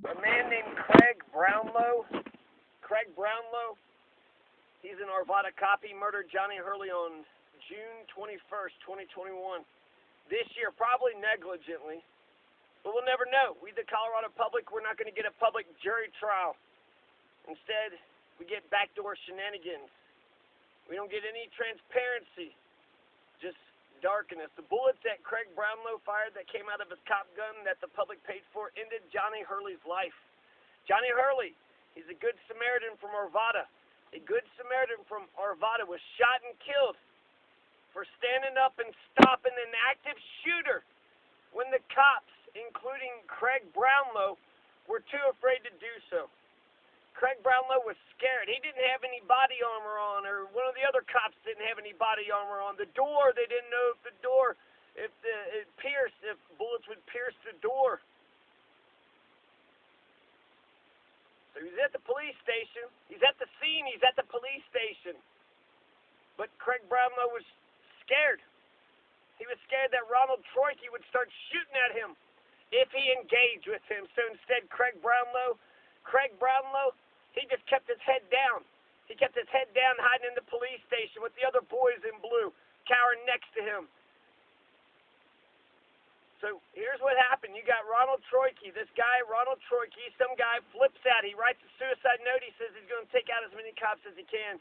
A man named Craig Brownlow. Craig Brownlow, he's an Arvada cop. He murdered Johnny Hurley on June 21st, 2021. This year, probably negligently, but we'll never know. We, the Colorado public, we're not going to get a public jury trial. Instead, we get backdoor shenanigans. We don't get any transparency, just darkness. The bullets that Craig Brownlow fired that came out of his cop gun that the public paid for ended Johnny Hurley's life. Johnny Hurley, he's a good Samaritan from Arvada. A good Samaritan from Arvada was shot and killed for standing up and stopping an active shooter when the cops, including Craig Brownlow, were too afraid to do so. Craig Brownlow was scared. He didn't have any body armor on, or one of the other cops didn't have any body armor on. The door, they didn't know if the door, if bullets would pierce the door. So he's at the police station. He's at the scene. He's at the police station. But Craig Brownlow was scared. He was scared that Ronald Troike would start shooting at him if he engaged with him. So instead, Craig Brownlow, he just kept his head down. He kept his head down, hiding in the police station with the other boys in blue, cowering next to him. So here's what happened. You got Ronald Troike, this guy, Ronald Troike, some guy flips out. He writes a suicide note. He says he's going to take out as many cops as he can.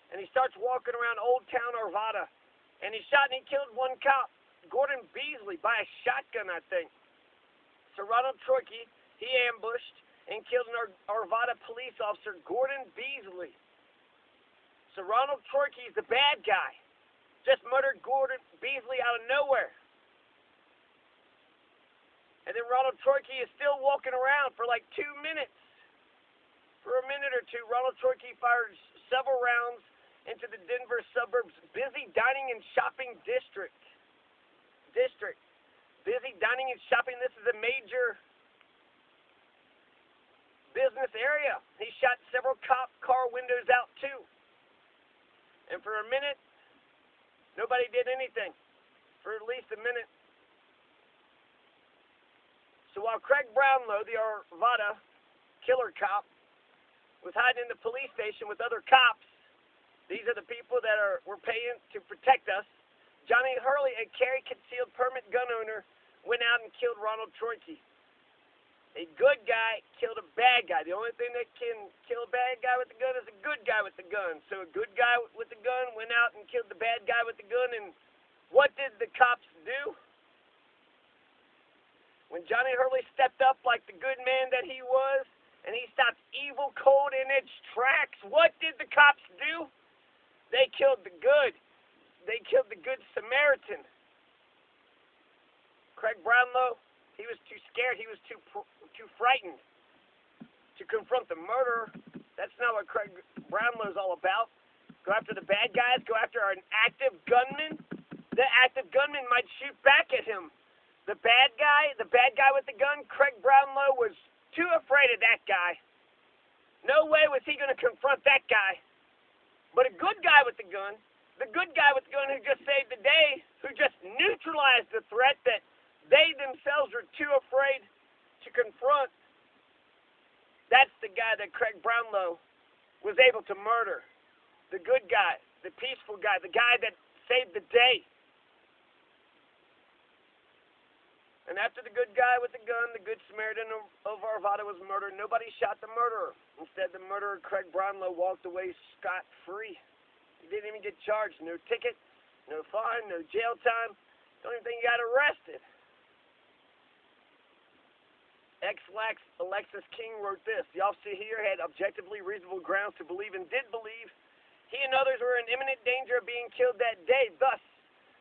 And he starts walking around Old Town Arvada. And he shot and he killed one cop, Gordon Beasley, by a shotgun, I think. So Ronald Troike, he ambushed and killed an Arvada police officer, Gordon Beasley. So Ronald Troike is the bad guy. Just murdered Gordon Beasley out of nowhere. And then Ronald Troike is still walking around for like 2 minutes. For a minute or two, Ronald Troike fires several rounds into the Denver suburbs' busy dining and shopping district. Busy dining and shopping. This is a major business area. He shot several cop car windows out too. And for a minute, nobody did anything. For at least a minute. So while Craig Brownlow, the Arvada killer cop, was hiding in the police station with other cops, these are the people that were paying to protect us, Johnny Hurley, a carry concealed permit gun owner, went out and killed Ronald Troike. A good guy killed a bad guy. The only thing that can kill a bad guy with a gun is a good guy with a gun. So a good guy with a gun went out and killed the bad guy with the gun. And what did the cops do? When Johnny Hurley stepped up like the good man that he was, and he stopped evil cold in its tracks, what did the cops do? They killed the good. They killed the good Samaritan. Craig Brownlow, he was too scared. He was too frightened to confront the murderer. That's not what Craig Brownlow's all about. Go after the bad guys. Go after an active gunman. The active gunman might shoot back at him. The bad guy with the gun, Craig Brownlow was too afraid of that guy. No way was he going to confront that guy. But a good guy with the gun who just saved the day, who just neutralized the threat that they themselves were too afraid to confront, that's the guy that Craig Brownlow was able to murder. The good guy, the peaceful guy, the guy that saved the day. And after the good guy with the gun, the good Samaritan of Arvada was murdered, nobody shot the murderer. Instead, the murderer, Craig Brownlow, walked away scot-free. He didn't even get charged. No ticket, no fine, no jail time. Don't even think he got arrested. Ex-Lax Alexis King wrote this. The officer here had objectively reasonable grounds to believe and did believe he and others were in imminent danger of being killed that day. Thus,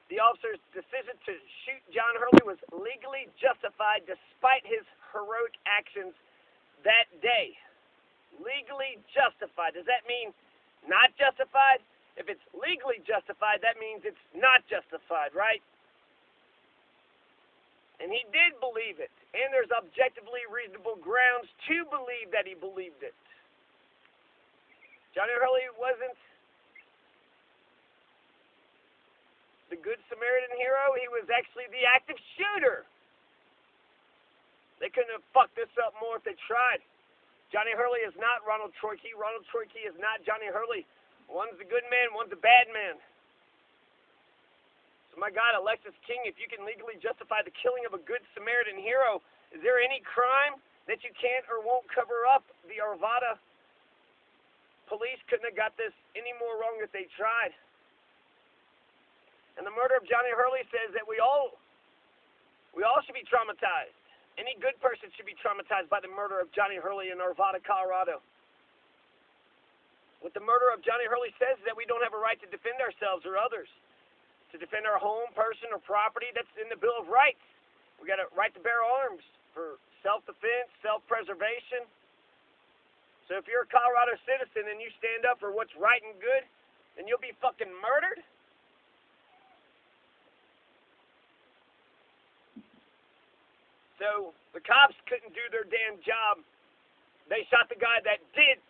the officer's decision to shoot John Hurley was legally justified despite his heroic actions that day. Legally justified. Does that mean not justified? If it's legally justified, that means it's not justified, right? And he did believe it. And there's objectively reasonable grounds to believe that he believed it. Johnny Hurley wasn't the good Samaritan hero. He was actually the active shooter. They couldn't have fucked this up more if they tried. Johnny Hurley is not Ronald Troyke. Ronald Troyke is not Johnny Hurley. One's a good man, one's a bad man. So my God, Alexis King, if you can legally justify the killing of a good Samaritan hero, is there any crime that you can't or won't cover up? The Arvada police couldn't have got this any more wrong if they tried. And the murder of Johnny Hurley says that we all should be traumatized. Any good person should be traumatized by the murder of Johnny Hurley in Arvada, Colorado. What the murder of Johnny Hurley says is that we don't have a right to defend ourselves or others. To defend our home, person, or property, that's in the Bill of Rights. We got a right to bear arms for self-defense, self-preservation. So if you're a Colorado citizen and you stand up for what's right and good, then you'll be fucking murdered? So the cops couldn't do their damn job. They shot the guy that did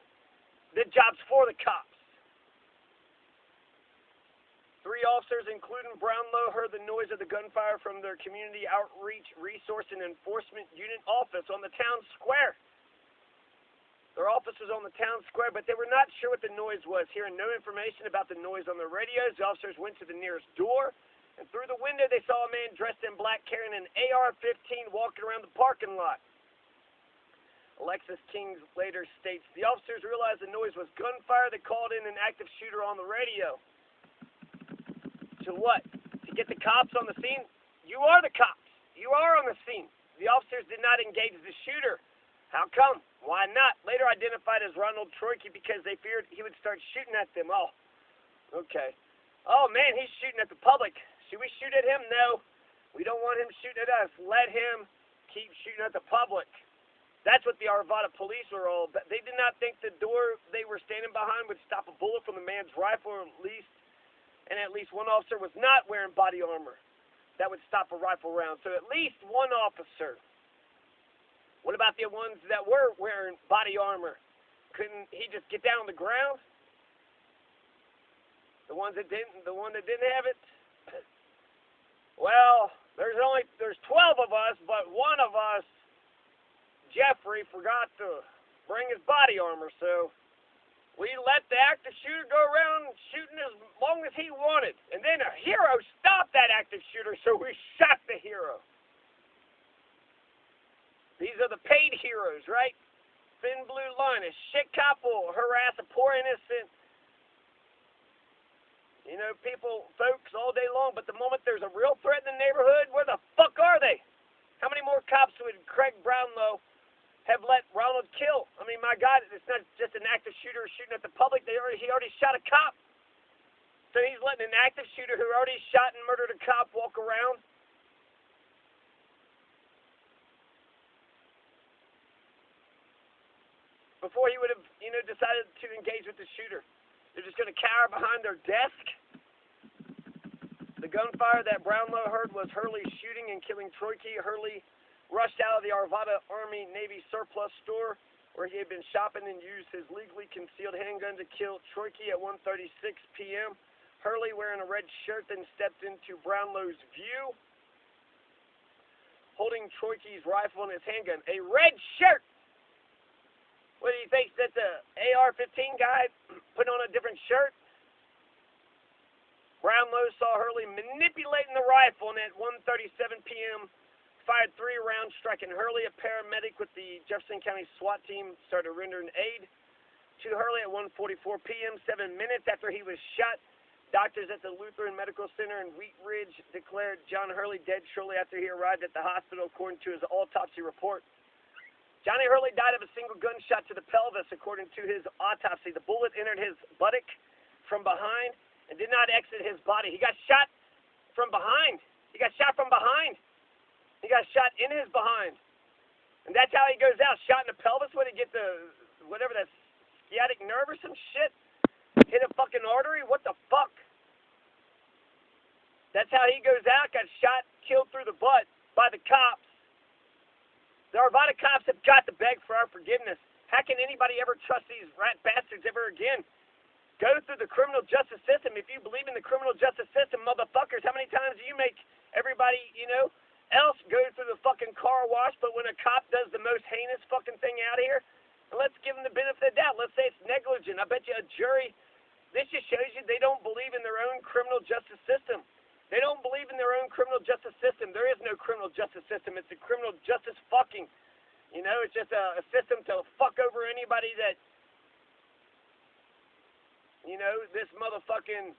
the jobs for the cops. 3 officers, including Brownlow, heard the noise of the gunfire from their Community Outreach Resource and Enforcement Unit office on the town square. Their office was on the town square, but they were not sure what the noise was. Hearing no information about the noise on the radios, the officers went to the nearest door, and through the window they saw a man dressed in black carrying an AR-15 walking around the parking lot. Alexis King later states, the officers realized the noise was gunfire. They called in an active shooter on the radio. To what? To get the cops on the scene? You are the cops. You are on the scene. The officers did not engage the shooter. How come? Why not? Later identified as Ronald Troyke because they feared he would start shooting at them. Oh, okay. Oh, man, he's shooting at the public. Should we shoot at him? No. We don't want him shooting at us. Let him keep shooting at the public. That's what the Arvada police were all about. They did not think the door they were standing behind would stop a bullet from the man's rifle, and at least one officer was not wearing body armor that would stop a rifle round. So at least one officer. What about the ones that were wearing body armor? Couldn't he just get down on the ground? The one that didn't have it? Well, there's 12 of us, but one of us, Jeffrey, forgot to bring his body armor, so we let the active shooter go around shooting as long as he wanted. And then a hero stopped that active shooter, so we shot the hero. These are the paid heroes, right? Thin blue line. A shit cop will harass a poor innocent, folks all day long, but the moment there's a real threat in the neighborhood, where the fuck are they? How many more cops would Craig Brownlow have let Ronald kill? I mean, my God, it's not just an active shooter shooting at the public. He already shot a cop. So he's letting an active shooter who already shot and murdered a cop walk around. Before he would have, decided to engage with the shooter. They're just going to cower behind their desk. The gunfire that Brownlow heard was Hurley shooting and killing Troyke. Hurley rushed out of the Arvada Army Navy surplus store where he had been shopping and used his legally concealed handgun to kill Troyke at 1:36 p.m. Hurley, wearing a red shirt, then stepped into Brownlow's view, holding Troyke's rifle and his handgun. A red shirt! What do you think, that the AR-15 guy put on a different shirt? Brownlow saw Hurley manipulating the rifle, and at 1:37 p.m., fired 3 rounds, striking Hurley. A paramedic with the Jefferson County SWAT team started rendering aid to Hurley at 1:44 p.m., 7 minutes after he was shot. Doctors at the Lutheran Medical Center in Wheat Ridge declared John Hurley dead shortly after he arrived at the hospital, according to his autopsy report. Johnny Hurley died of a single gunshot to the pelvis, according to his autopsy. The bullet entered his buttock from behind and did not exit his body. He got shot from behind. He got shot from behind. He got shot in his behind. And that's how he goes out, shot in the pelvis. What, did he get that sciatic nerve or some shit? Hit a fucking artery? What the fuck? That's how he goes out, got shot, killed through the butt by the cops. The Arvada cops have got to beg for our forgiveness. How can anybody ever trust these rat bastards ever again? Go through the criminal justice system. If you believe in the criminal justice system, motherfuckers, how many times do you make everybody, else go through the fucking car wash, but when a cop fucking thing out here, and let's give him the benefit of the doubt. Let's say it's negligent. I bet you a jury, this just shows you they don't believe in their own criminal justice system. They don't believe in their own criminal justice system. There is no criminal justice system. It's a criminal justice fucking. You know, it's just a system to fuck over anybody that, you know, this motherfucking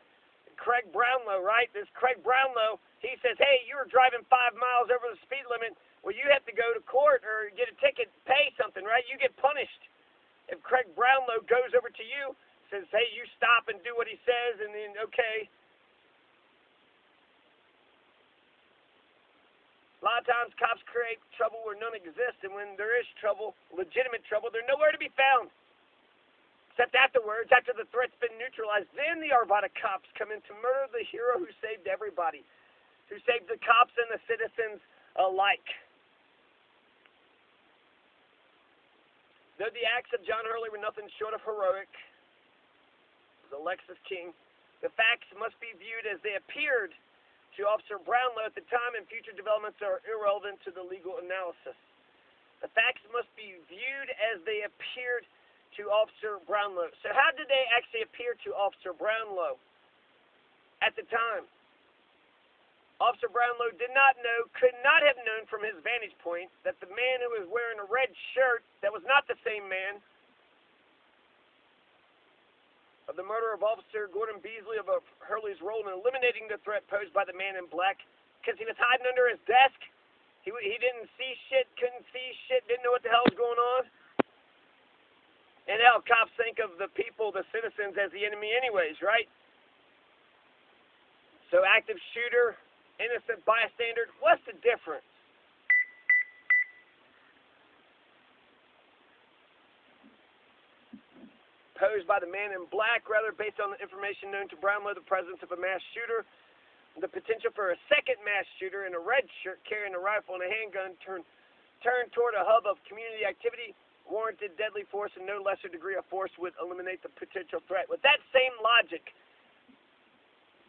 Craig Brownlow, right? This Craig Brownlow, he says, hey, you were driving 5 miles over the speed limit. Well, you have to go to court or get a ticket, pay something, right? You get punished. If Craig Brownlow goes over to you, says, hey, you stop and do what he says, and then, okay. A lot of times cops create trouble where none exists, and when there is trouble, legitimate trouble, they're nowhere to be found. Except afterwards, after the threat's been neutralized, then the Arvada cops come in to murder the hero who saved everybody, who saved the cops and the citizens alike. Though the acts of John Hurley were nothing short of heroic, as Alexis King, the facts must be viewed as they appeared to Officer Brownlow at the time, and future developments are irrelevant to the legal analysis. The facts must be viewed as they appeared to Officer Brownlow. So how did they actually appear to Officer Brownlow at the time? Officer Brownlow did not know, could not have known from his vantage point that the man who was wearing a red shirt, that was not the same man of the murder of Officer Gordon Beasley of Hurley's role in eliminating the threat posed by the man in black, because he was hiding under his desk. He didn't see shit, couldn't see shit, didn't know what the hell was going on. And hell, cops think of the people, the citizens, as the enemy anyways, right? So active shooter, innocent bystander, what's the difference? Posed by the man in black, rather based on the information known to Brownlow, the presence of a mass shooter, the potential for a second mass shooter in a red shirt carrying a rifle and a handgun turned toward a hub of community activity, warranted deadly force, and no lesser degree of force would eliminate the potential threat. With that same logic,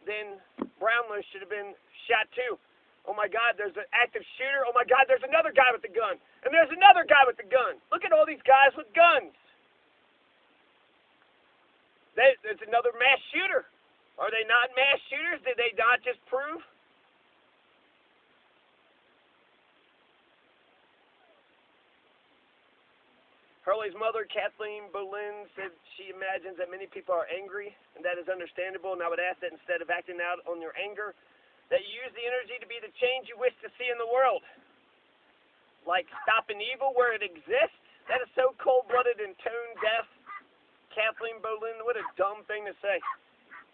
then Brownlow should have been shot too. Oh my God, there's an active shooter. Oh my God, there's another guy with a gun. And there's another guy with a gun. Look at all these guys with guns. There's another mass shooter. Are they not mass shooters? Did they not just prove? Hurley's mother, Kathleen Boleyn, said she imagines that many people are angry, and that is understandable, and I would ask that instead of acting out on your anger, that you use the energy to be the change you wish to see in the world. Like stopping evil where it exists? That is so cold-blooded and tone-deaf. Kathleen Boleyn, what a dumb thing to say.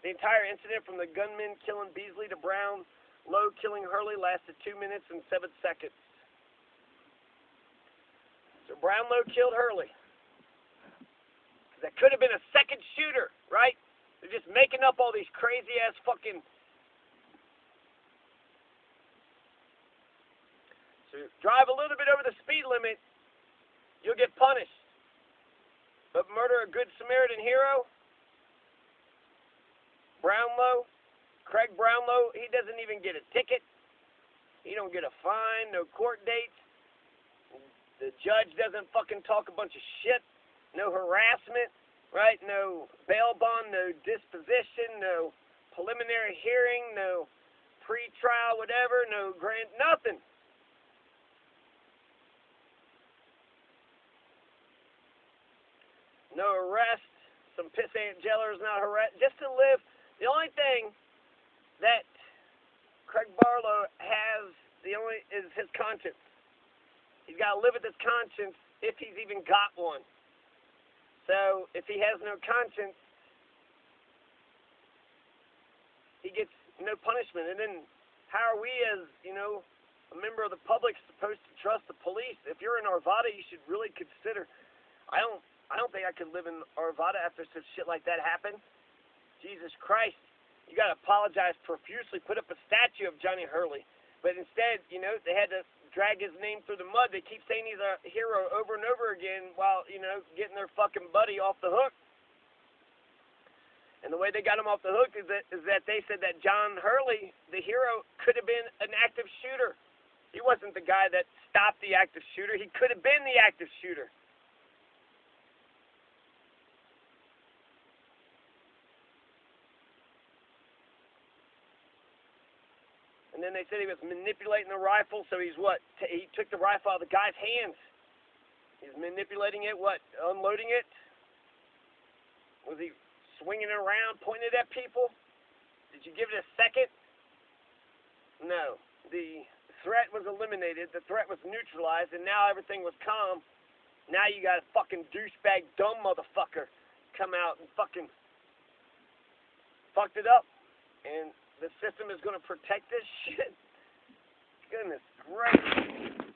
The entire incident from the gunman killing Beasley to Brownlow killing Hurley lasted 2 minutes and 7 seconds. So Brownlow killed Hurley. That could have been a second shooter, right? They're just making up all these crazy-ass fucking... So drive a little bit over the speed limit, you'll get punished. But murder a good Samaritan hero, Brownlow, Craig Brownlow, he doesn't even get a ticket. He don't get a fine, no court dates. The judge doesn't fucking talk a bunch of shit. No harassment, right? No bail bond, no disposition, no preliminary hearing, no pre-trial, whatever, no grant, nothing. No arrest. Some pissant jailer is not harassed. Just to live. The only thing that Craig Brownlow has, is his conscience. He's got to live with his conscience if he's even got one. So if he has no conscience, he gets no punishment. And then how are we as, a member of the public supposed to trust the police? If you're in Arvada, you should really consider. I don't think I could live in Arvada after such shit like that happened. Jesus Christ. You got to apologize profusely, put up a statue of Johnny Hurley. But instead, they had to drag his name through the mud. They keep saying he's a hero over and over again while, getting their fucking buddy off the hook. And the way they got him off the hook is that they said that John Hurley, the hero, could have been an active shooter. He wasn't the guy that stopped the active shooter. He could have been the active shooter. And then they said he was manipulating the rifle, so he's what? He took the rifle out of the guy's hands. He's manipulating it, what? Unloading it? Was he swinging it around, pointing it at people? Did you give it a second? No. The threat was eliminated. The threat was neutralized, and now everything was calm. Now you got a fucking douchebag, dumb motherfucker come out and fucking fucked it up. And the system is going to protect this shit? Goodness gracious.